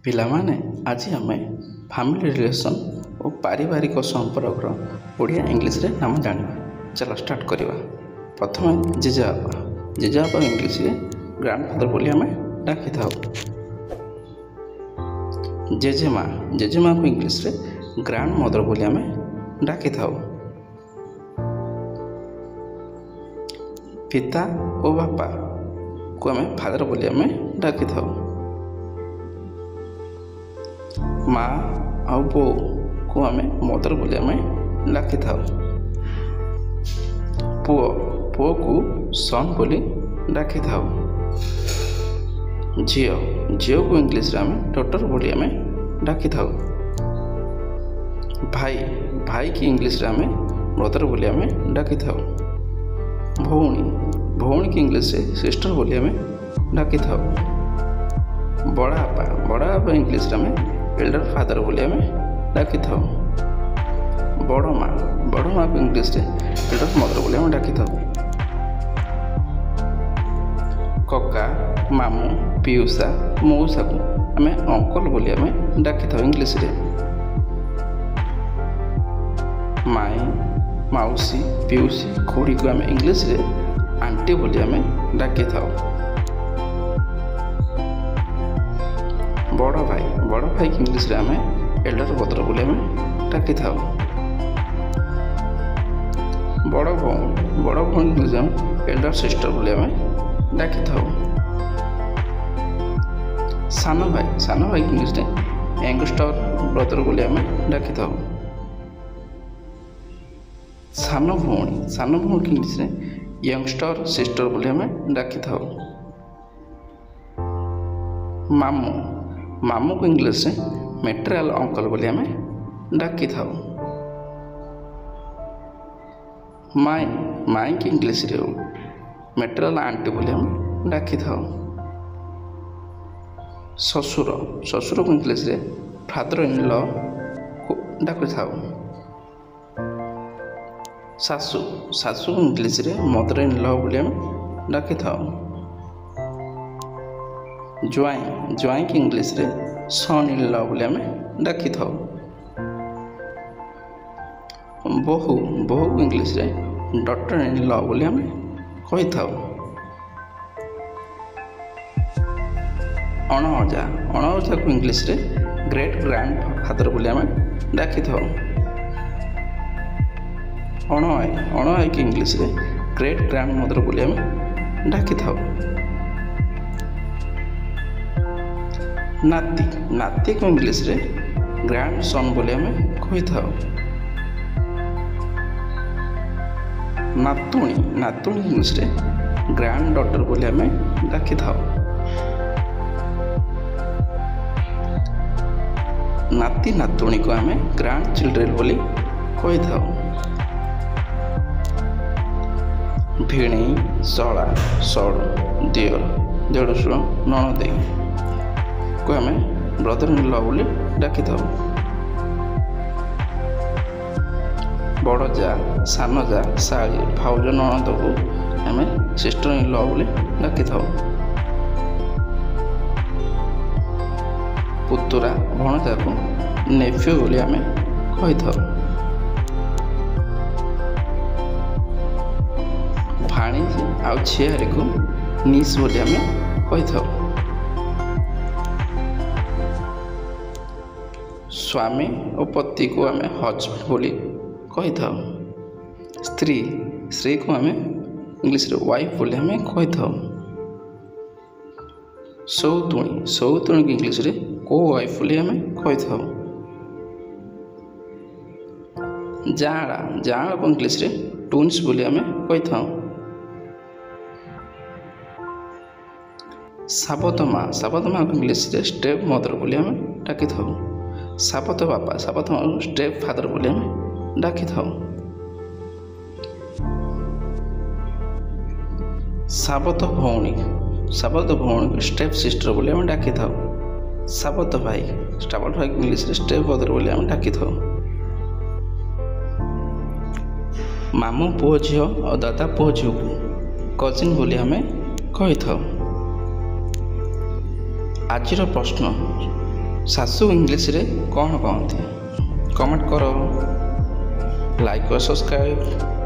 ପିଲାମାନେ ଆଜି ଆମେ ଫ୍ୟାମିଲି ରିଲେସନ୍ ଓ ପାରିବାରିକ ସମ୍ପର୍କର ଓଡ଼ିଆ ଇଂଲିଶରେ ନାମ ଜାଣିବା। ଚାଲ ଷ୍ଟାର୍ଟ କରିବା। ପ୍ରଥମେ ଜେଜେବାପା। ଜେଜେବାପା ଇଂଲିଶରେ ଗ୍ରାଣ୍ଡଫାଦର ବୋଲି ଆମେ ଡାକିଥାଉ। ଜେଜେମା। ଜେଜେମାକୁ ଇଂଲିଶରେ ଗ୍ରାଣ୍ଡ ମଦର ବୋଲି ଆମେ ଡାକିଥାଉ। ପିତା ଓ ବାପାକୁ ଆମେ ଫାଦର ବୋଲି ଆମେ ଡାକିଥାଉ। ମା ଆଉ ବୋଉକୁ ଆମେ ମଦର ବୋଲି ଆମେ ଡାକିଥାଉ। ପୁଅକୁ ସନ୍ ବୋଲି ଡାକିଥାଉ। ଝିଅକୁ ଇଂଲିଶରେ ଆମେ ଡଟର ବୋଲି ଆମେ ଡାକିଥାଉ। ଭାଇକି ଇଂଲିଶରେ ଆମେ ବ୍ରଦର ବୋଲି ଆମେ ଡାକିଥାଉ। ଭଉଣୀକି ଇଂଲିଶରେ ସିଷ୍ଟର ବୋଲି ଆମେ ଡାକିଥାଉ। ବଡ଼ବାପା ଇଂଲିଶରେ ଆମେ ଏଲ୍ଡର ଫାଦର ବୋଲି ଆମେ ଡାକିଥାଉ। ବଡ଼ ମା'କୁ ଇଂଲିଶରେ ଏଲ୍ଡର ମଦର ବୋଲି ଆମେ ଡାକିଥାଉ। କକା, ମାମୁଁ, ପିଉସା, ମଉସାକୁ ଆମେ ଅଙ୍କଲ ବୋଲି ଆମେ ଡାକିଥାଉ ଇଂଲିଶରେ। ମାଇଁ, ମାଉସୀ, ପିଉସୀ, ଖୁଡ଼ିକୁ ଆମେ ଇଂଲିଶରେ ଆଣ୍ଟି ବୋଲି ଆମେ ଡାକିଥାଉ। ବଡ଼ ଭାଇକି ଇଂଲିଶରେ ଆମେ ଏଲ୍ଡର ବ୍ରଦର ବୋଲି ଆମେ ଡାକିଥାଉ। ବଡ଼ ଭଉଣୀ ଇଂଲିଶରେ ଆମେ ଏଲ୍ଡର ସିଷ୍ଟର ବୋଲି ଆମେ ଡାକିଥାଉ। ସାନ ଭାଇ ଇଂଲିଶରେ ୟଙ୍ଗଷ୍ଟର ବ୍ରଦର ବୋଲି ଆମେ ଡାକିଥାଉ। ସାନ ଭଉଣୀକି ଇଂଲିଶରେ ୟଙ୍ଗଷ୍ଟର ସିଷ୍ଟର ବୋଲି ଆମେ ଡାକିଥାଉ। ମାମୁଁକୁ ଇଂଲିଶରେ ମେଟ୍ରିଆଲ ଅଙ୍କଲ ବୋଲି ଆମେ ଡାକିଥାଉ। ମାଇଁକି ଇଂଲିଶରେ ମେଟ୍ରିଆଲ ଆଣ୍ଟି ବୋଲି ଆମେ ଡାକିଥାଉ। ଶ୍ୱଶୁରକୁ ଇଂଲିଶରେ ଫାଦର ଇନ୍ ଲ'କୁ ଡାକିଥାଉ। ଶାଶୁକୁ ଇଂଲିଶରେ ମଦର ଇନ୍ ଲ ବୋଲି ଆମେ ଡାକିଥାଉ। ଜ୍ୱାଇଁକି ଇଂଲିଶରେ ସନ୍ ଇନ୍ ଲ ବୋଲି ଆମେ ଡାକିଥାଉ। ବୋହୂକୁ ଇଂଲିଶରେ ଡଟର ଇନ୍ ଲ ବୋଲି ଆମେ କହିଥାଉ। ଅଣଅଜାକୁ ଇଂଲିଶରେ ଗ୍ରେଟ୍ ଗ୍ରାଣ୍ଡ ଫାଦର ବୋଲି ଆମେ ଡାକିଥାଉ। ଅଣଆଈକି ଇଂଲିଶରେ ଗ୍ରେଟ୍ ଗ୍ରାଣ୍ଡ ମଦର ବୋଲି ଆମେ ଡାକିଥାଉ। ନାତିକୁ ଇଂଲିଶରେ ଗ୍ରାଣ୍ଡ ସନ୍ ବୋଲି ଆମେ କହିଥାଉ। ନାତୁଣୀ ଇଂଲିଶରେ ଗ୍ରାଣ୍ଡ ଡଟର ବୋଲି ଆମେ ଡାକିଥାଉ। ନାତୁଣୀକୁ ଆମେ ଗ୍ରାଣ୍ଡ ଚିଲଡ୍ରେନ୍ ବୋଲି କହିଥାଉ। ଭିଣେଇ, ଶଳା, ଶଢ଼, ଦିଅର, ଦେଢ଼ଶୁର, ନଣନ୍ଦେଇକୁ ଆମେ ବ୍ରଦର ଇନ୍ ଲ ବୋଲି ଡାକିଥାଉ। ବଡ଼ ଯା, ସାନ ଯା, ଶାଳୀ, ଭାଉଜ, ନଣନ୍ଦକୁ ଆମେ ସିଷ୍ଟର ଇନ୍ ଲ ବୋଲି ଡାକିଥାଉ। ପୁତୁରା, ଭଣଜାକୁ ନେଫ୍ୟୁ ବୋଲି ଆମେ କହିଥାଉ। ଭାଣିଜୀ ଆଉ ଝିଆରୀକୁ ନିସ୍ ବୋଲି ଆମେ କହିଥାଉ। ସ୍ୱାମୀ ଓ ପତିକୁ ଆମେ ହଜବେଣ୍ଡ ବୋଲି କହିଥାଉ। ସ୍ତ୍ରୀକୁ ଆମେ ଇଂଲିଶରେ ୱାଇଫ୍ ବୋଲି ଆମେ କହିଥାଉ। ସଉତୁଣୀକୁ ଇଂଲିଶରେ କୋ ୱାଇଫ୍ ବୋଲି ଆମେ କହିଥାଉ। ଯାଆଁଳାକୁ ଇଂଲିଶରେ ଟୁନ୍ସ ବୋଲି ଆମେ କହିଥାଉ। ସାବତମାକୁ ଇଂଲିଶରେ ଷ୍ଟେପ୍ ମଦର ବୋଲି ଆମେ ଡାକିଥାଉ। ସାବତମାକୁ ଷ୍ଟେପ୍ ଫାଦର ବୋଲି ଆମେ ଡାକିଥାଉ। ସାବତ ଭଉଣୀକୁ ଷ୍ଟେପ୍ ସିଷ୍ଟର ବୋଲି ଆମେ ଡାକିଥାଉ। ସାବତ ଭାଇକି ଇଂଲିଶରେ ଷ୍ଟେପ୍ ବ୍ରଦର ବୋଲି ଆମେ ଡାକିଥାଉ। ମାମୁଁ ପୁଅ ଝିଅ ଆଉ ଦାଦା ପୁଅ ଝିଅକୁ କଜିନ୍ ବୋଲି ଆମେ କହିଥାଉ। ଆଜିର ପ୍ରଶ୍ନ ଶାଶୁ ଇଂଲିଶରେ କ'ଣ କହନ୍ତି? କମେଣ୍ଟ କର, ଲାଇକ୍ ଓ ସବସ୍କ୍ରାଇବ୍।